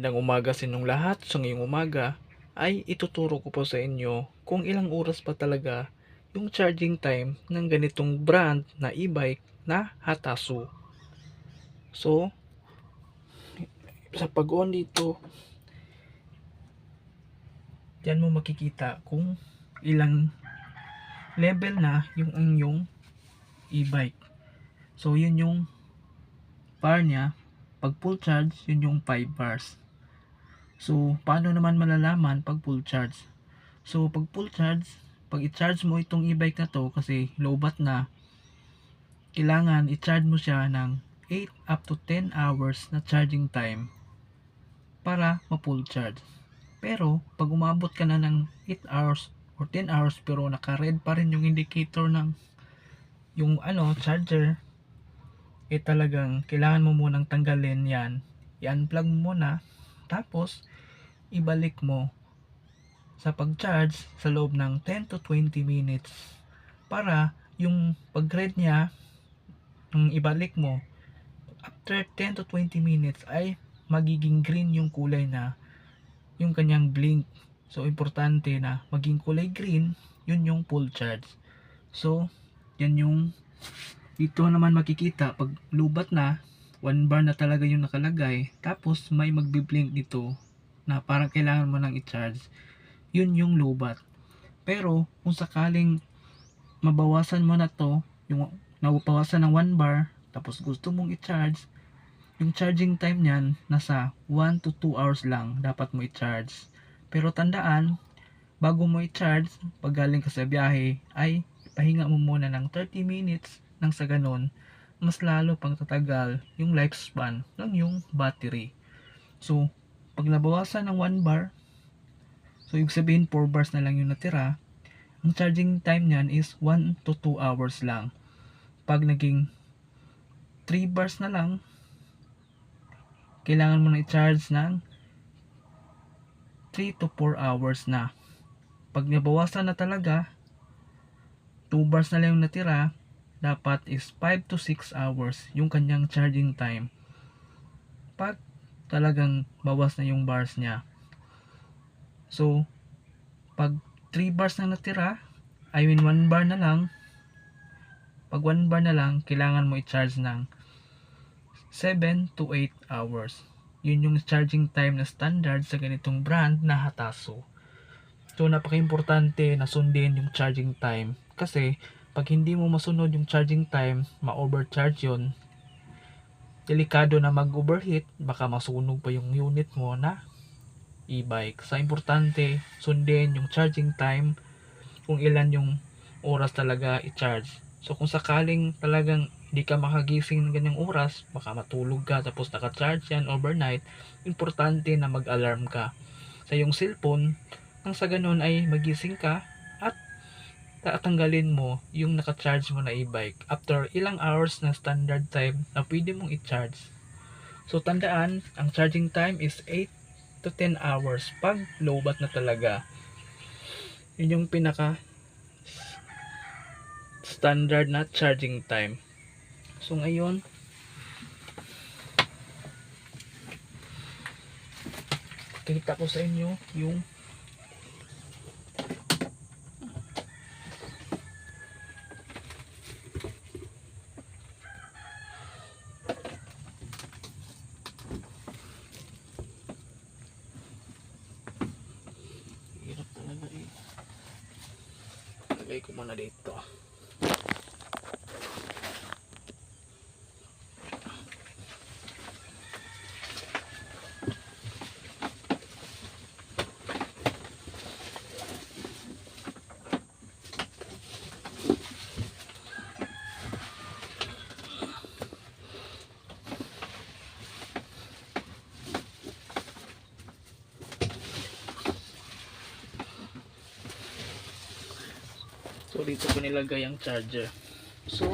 Magandang umaga sa inyong lahat. So ngayong umaga ay ituturo ko po sa inyo kung ilang oras pa talaga yung charging time ng ganitong brand na e-bike na Hatasu. So sa pag-on dito, diyan mo makikita kung ilang level na yung inyong e-bike. So yun yung bar niya. Pag full charge, yun yung 5 bars. So paano naman malalaman pag full charge? So pag full charge, pag i-charge mo itong e-bike na to kasi lowbat na, kailangan i-charge mo siya ng 8 up to 10 hours na charging time para ma-full charge. Pero pag umabot ka na ng 8 hours or 10 hours pero naka-red pa rin yung indicator ng yung charger, talagang kailangan mo munang tanggalin yan. I-unplug mo muna, tapos ibalik mo sa pag-charge sa loob ng 10 to 20 minutes para yung pag-red niya nung ibalik mo after 10 to 20 minutes ay magiging green yung kulay na yung kanyang blink. So importante na maging kulay green, yun yung full charge. So yan yung dito naman makikita pag lubat na 1 bar na talaga yung nakalagay, tapos may magbi-blink dito na parang kailangan mo nang i-charge, yun yung lobat. Pero kung sakaling mabawasan mo na to, yung nabawasan ng 1 bar, tapos gusto mong i-charge, yung charging time niyan nasa 1 to 2 hours lang dapat mo i-charge. Pero tandaan, bago mo i-charge pag galing ka sa biyahe, ay pahinga mo muna ng 30 minutes nang sa ganon mas lalo pang tatagal yung lifespan ng yung battery. So pag nabawasan ng 1 bar, so ibig sabihin 4 bars na lang yung natira, ang charging time niyan is 1 to 2 hours lang. Pag naging 3 bars na lang, kailangan mo na i-charge ng 3 to 4 hours na. Pag nabawasan na talaga, 2 bars na lang yung natira, dapat is 5 to 6 hours yung kanyang charging time. Pag talagang bawas na yung bars niya. So pag 3 bars na natira, 1 bar na lang, pag 1 bar na lang, kailangan mo i-charge ng 7 to 8 hours. Yun yung charging time na standard sa ganitong brand na Hatasu. So napaka-importante na sundin yung charging time kasi pag hindi mo masunod yung charging time, ma-overcharge yun. Delikado na mag-overheat, baka masunog pa yung unit mo na e-bike. Sa importante, sundin yung charging time kung ilan yung oras talaga i-charge. So kung sakaling talagang di ka makagising ng ganyang oras, baka matulog ka tapos naka-charge yan overnight, importante na mag-alarm ka sa iyong cellphone nang sa ganun ay magising ka at tatanggalin mo yung naka-charge mo na e-bike after ilang hours na standard time na pwede mong i-charge. So tandaan, ang charging time is 8 to 10 hours pag lowbat na talaga. Yun yung pinaka standard na charging time. So ngayon, kita ko sa inyo yung hirap talaga eh. Lagay ko muna dito. So dito ko nilagay ang charger. So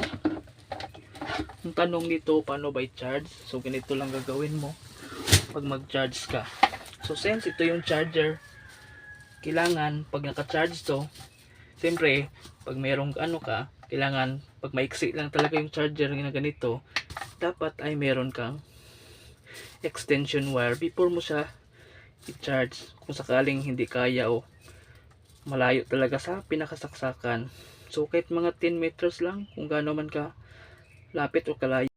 ang tanong dito, paano ba i-charge? So ganito lang gagawin mo pag mag-charge ka. So since ito yung charger, kailangan pag naka-charge to, siyempre pag mayroong ka, kailangan pag maiksi lang talaga yung charger na ganito, dapat ay meron kang extension wire before mo siya i-charge kung sakaling hindi kaya o malayo talaga sa pinakasaksakan. So kahit mga 10 meters lang kung gaano man ka lapit o kalayo.